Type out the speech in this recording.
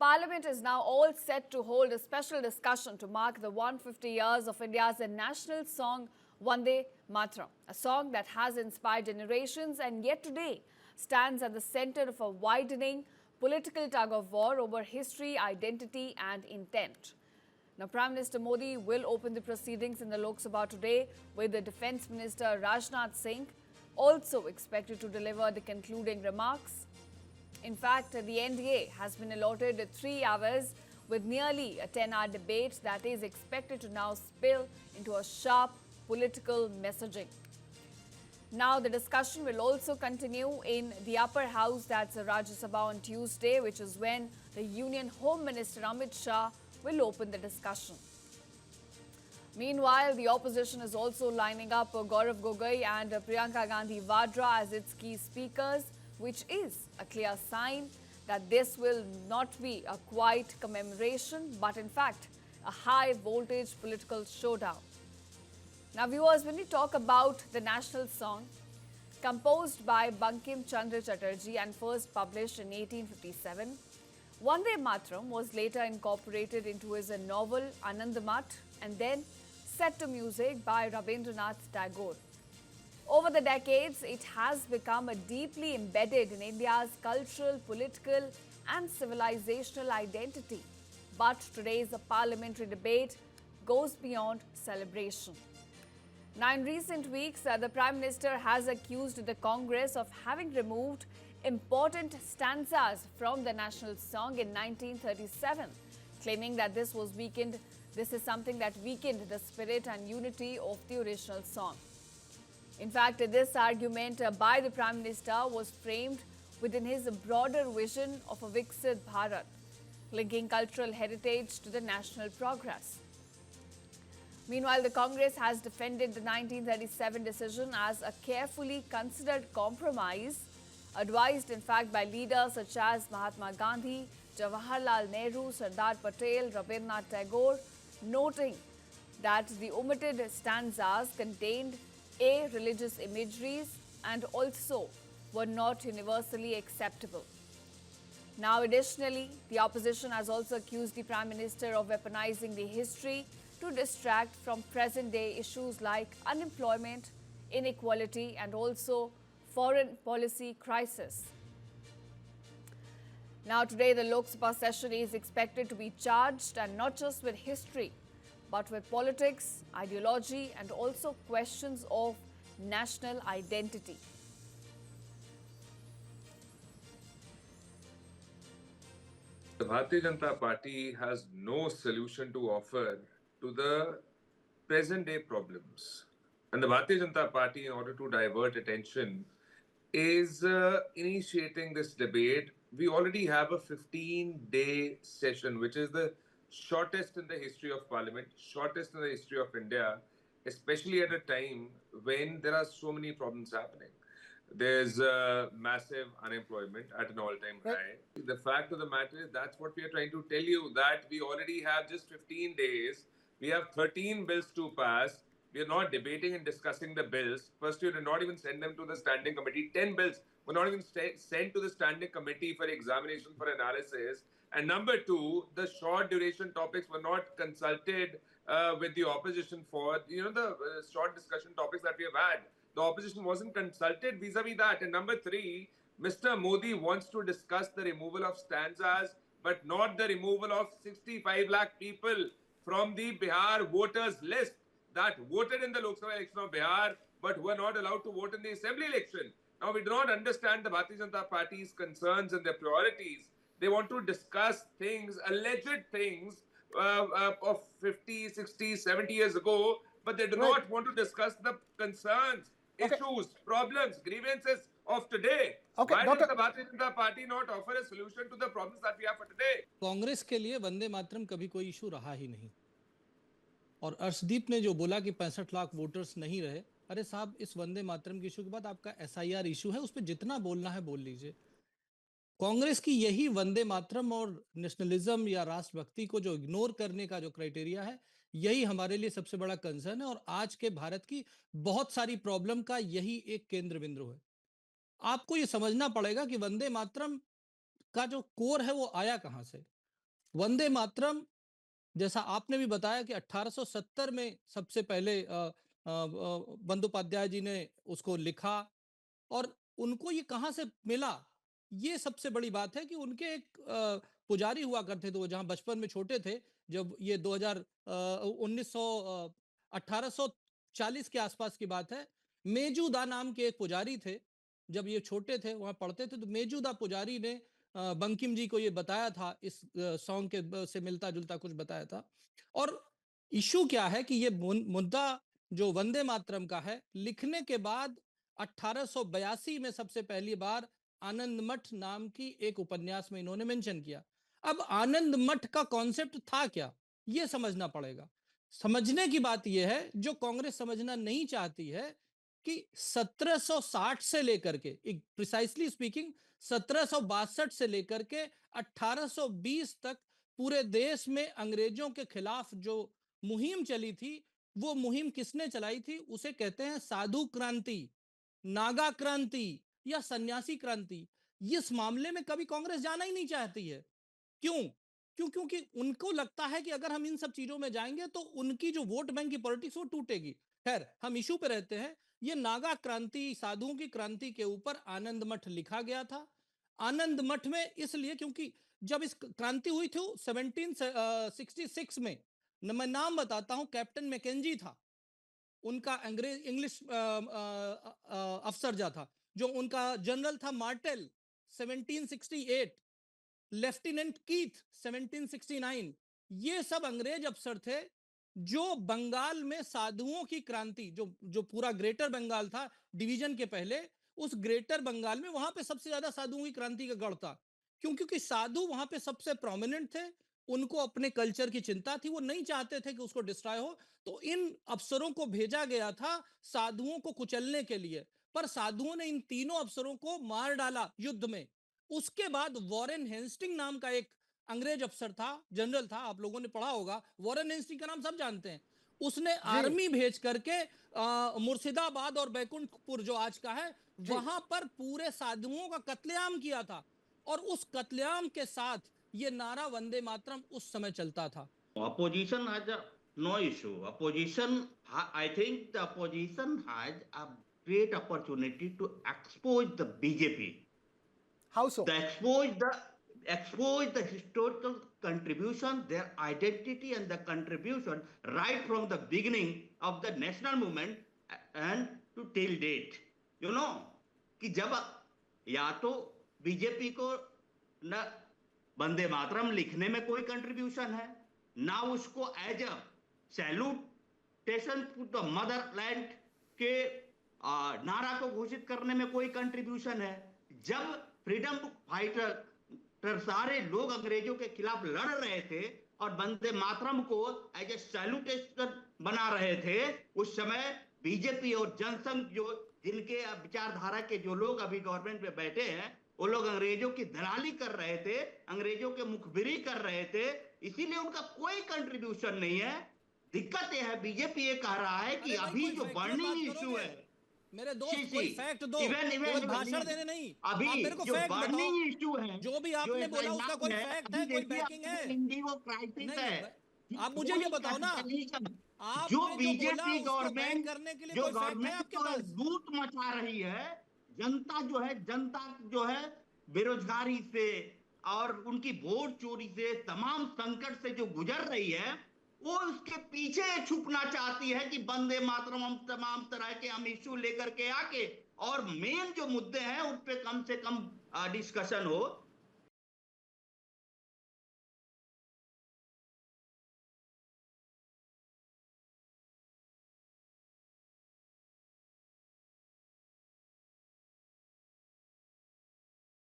Parliament is now all set to hold a special discussion to mark the 150 years of India's national song Vande Mataram, a song that has inspired generations and yet today stands at the center of a widening political tug of war over history, identity, and intent. Now, Prime Minister Modi will open the proceedings in the Lok Sabha today, with the Defence Minister Rajnath Singh also expected to deliver the concluding remarks. In fact, the NDA has been allotted 3 hours with nearly a 10-hour debate that is expected to now spill into a sharp political messaging. Now, the discussion will also continue in the upper house, that's Rajya Sabha, on Tuesday, which is when the Union Home Minister Amit Shah will open the discussion. Meanwhile, the opposition is also lining up Gaurav Gogoi and Priyanka Gandhi Vadra as its key speakers, which is a clear sign that this will not be a quiet commemoration, but in fact, a high-voltage political showdown. Now, viewers, when we talk about the national song, composed by Bankim Chandra Chatterjee and first published in 1857, Vande Mataram was later incorporated into his novel Anandamath and then set to music by Rabindranath Tagore. Over the decades, it has become deeply embedded in India's cultural, political, and civilizational identity. But today's parliamentary debate goes beyond celebration. Now, in recent weeks, the Prime Minister has accused the Congress of having removed important stanzas from the national song in 1937, claiming that this is something that weakened the spirit and unity of the original song. In fact, this argument by the Prime Minister was framed within his broader vision of a Viksit Bharat, linking cultural heritage to the national progress. Meanwhile, the Congress has defended the 1937 decision as a carefully considered compromise, advised in fact by leaders such as Mahatma Gandhi, Jawaharlal Nehru, Sardar Patel, Rabindranath Tagore, noting that the omitted stanzas contained religious imageries and also were not universally acceptable. Now, additionally, the opposition has also accused the Prime Minister of weaponizing the history to distract from present-day issues like unemployment, inequality, and also foreign policy crisis. Now, today, the Lok Sabha session is expected to be charged, and not just with history, but with politics, ideology, and also questions of national identity. The Bharatiya Janata Party has no solution to offer to the present day problems. And the Bharatiya Janata Party, in order to divert attention, is initiating this debate. We already have a 15-day session, which is the shortest in the history of Parliament, shortest in the history of India, especially at a time when there are so many problems happening. There's massive unemployment at an all-time high. The fact of the matter is that's what we are trying to tell you, that we already have just 15 days. We have 13 bills to pass. We are not debating and discussing the bills. First, you did not even send them to the standing committee. 10 bills were not even sent to the standing committee for examination, for analysis. And number two, the short duration topics were not consulted with the opposition for, the short discussion topics that we have had. The opposition wasn't consulted vis-a-vis that. And number three, Mr. Modi wants to discuss the removal of stanzas, but not the removal of 65 lakh people from the Bihar voters list that voted in the Lok Sabha election of Bihar, but were not allowed to vote in the assembly election. Now, we do not understand the Bharatiya Janata Party's concerns and their priorities. They want to discuss things, alleged things of 50, 60, 70 years ago, but they do not want to discuss the concerns, issues, problems, grievances of today. Why does the Bharatiya Janata Party not offer a solution to the problems that we have for today? Congress के लिए वंदे मातरम कभी कोई issue रहा ही नहीं। और अर्शदीप ने जो बोला कि 65 लाख वोटर्स नहीं रहे, अरे साहब, इस वंदे मातरम के इशू के बाद आपका एसआईआर इशू है, उस पर जितना बोलना है बोल लीजिए। कांग्रेस की यही वंदे मातरम और नेशनलिज्म या राष्ट्रभक्ति को जो इग्नोर करने का जो क्राइटेरिया है, यही हमारे लिए सबसे बड़ा कंसर्न है और आज के भारत की बहुत सारी प्रॉब्लम का यही एक केंद्र बिंदु है। आपको ये समझना पड़ेगा कि वंदे मातरम का जो कोर है वो आया कहां से। वंदे मातरम, जैसा आपने भी बताया कि 1870 में सबसे पहले बंदोपाध्याय जी ने उसको लिखा, और उनको ये कहां से मिला, ये सबसे बड़ी बात है कि उनके एक पुजारी हुआ करते थे, वो जहां बचपन में छोटे थे, जब ये 1840 के आसपास की बात है, मेजूदा नाम के एक पुजारी थे, जब ये छोटे थे वहां पढ़ते थे, तो मेजूदा पुजारी ने बंकिम जी को ये बताया था, इस सॉन्ग के से मिलता जुलता कुछ बताया था। और इशू क्या है कि ये मुद्दा जो वंदे मातरम का है, लिखने के बाद 1882 में सबसे पहली बार आनंद मठ नाम की एक उपन्यास में इन्होंने मेंशन किया। अब आनंद मठ का कॉन्सेप्ट था क्या, यह समझना पड़ेगा। समझने की बात यह है, जो कांग्रेस समझना नहीं चाहती है, कि 1760 से लेकर के, एक प्रिसाइसली स्पीकिंग 1762 से लेकर के 1820 तक पूरे देश में अंग्रेजों के खिलाफ जो मुहिम चली थी, वो मुहिम किसने चलाई थी? उसे कहते हैं साधु क्रांति, नागा क्रांति या सन्यासी क्रांति। इस मामले में कभी कांग्रेस जाना ही नहीं चाहती है। क्यों? क्योंकि उनको लगता है कि अगर हम इन सब चीजों में जाएंगे तो उनकी जो वोट बैंक की पॉलिटिक्स वो टूटेगी। खैर, हम इशू पे रहते हैं। ये नागा क्रांति, साधुओं की क्रांति के ऊपर आनंद मठ लिखा गया था। आनंद मठ में इसलिए क्योंकि जब इस क्रांति हुई थी 1766 में, मैं नाम बताता हूं, कैप्टन मैकेंजी था उनका, अंग्रेज इंग्लिश अफसर जा था, जो उनका जनरल था मार्टेल 1768, लेफ्टिनेंट कीथ 1769, ये सब अंग्रेज अफसर थे जो बंगाल में साधुओं की क्रांति, जो पूरा ग्रेटर बंगाल था डिवीजन के पहले, उस ग्रेटर बंगाल में वहां पे सबसे ज्यादा साधुओं की क्रांति का गढ़ था। क्योंकि साधु वहां पे सबसे प्रोमिनेंट थे, उनको अपने कल्चर की चिंता थी, वो नहीं चाहते थे कि उसको डिस्ट्रॉय हो, तो इन अफसरों को भेजा गया था साधुओं को कुचलने के लिए। पर साधुओं ने इन तीनों अफसरों को मार डाला युद्ध में। उसके बाद वॉरेन हेस्टिंग नाम का एक अंग्रेज अफसर था, जनरल था, आप लोगों ने पढ़ा होगा, वॉरेन हेस्टिंग का नाम सब जानते हैं। उसने जी। आर्मी भेज करके मुर्शिदाबाद और बैकुंठपुर जो आज का है, जी। वहां पर पूरे साधुओं का कत्लेआम किया था। और उस कत्लेआम के साथ ये नारा वंदे मातरम उस समय चलता था। Opposition has no issue. I think the opposition has a great opportunity to expose the BJP. How so? To expose the historical contribution, their identity and the contribution right from the beginning of the national movement and to till date. You know, कि जब या तो BJP को न वंदे मातरम लिखने में कोई contribution है, ना उसको as a salutation to the motherland के नारा को घोषित करने में कोई कंट्रीब्यूशन है। जब फ्रीडम फाइटर सारे लोग अंग्रेजों के खिलाफ लड़ रहे थे और वंदे मातरम को एज ए सैल्यूटेशन बना रहे थे, उस समय बीजेपी और जनसंघ, जो जिनके विचारधारा के जो लोग अभी गवर्नमेंट में बैठे हैं, वो लोग अंग्रेजों की दलाली कर रहे थे, अंग्रेजों के मुखबिरी कर रहे थे, इसीलिए उनका कोई कंट्रीब्यूशन नहीं है। दिक्कत यह है, बीजेपी ये कह रहा है कि अभी जो बर्निंग इशू है, मेरे दोस्त, कोई फैक्ट दो, कोई भाषण देने नहीं, अभी आप मेरे को जो फैक्ट बर्निंग बताओ, इशू है, जो भी आपने बोला उसका कोई फैक्ट है, कोई बैकिंग है? इंडिगो क्राइसिस नहीं, है। आप मुझे ये बताओ ना, आप जो बीजेपी गवर्नमेंट, करने के लिए जो कोई फैक्ट है गवर्नमेंट आपके को पास? लूट मचा रही है, जनता जो है बेरोजगारी से और उनकी वोट चोरी से, तमाम संकट से जो गुजर रही है, वो उसके पीछे छुपना चाहती है कि वंदे मातरम, हम तमाम तरह के हम इश्यू लेकर के आके और मेन जो मुद्दे हैं उन पे कम से कम डिस्कशन हो।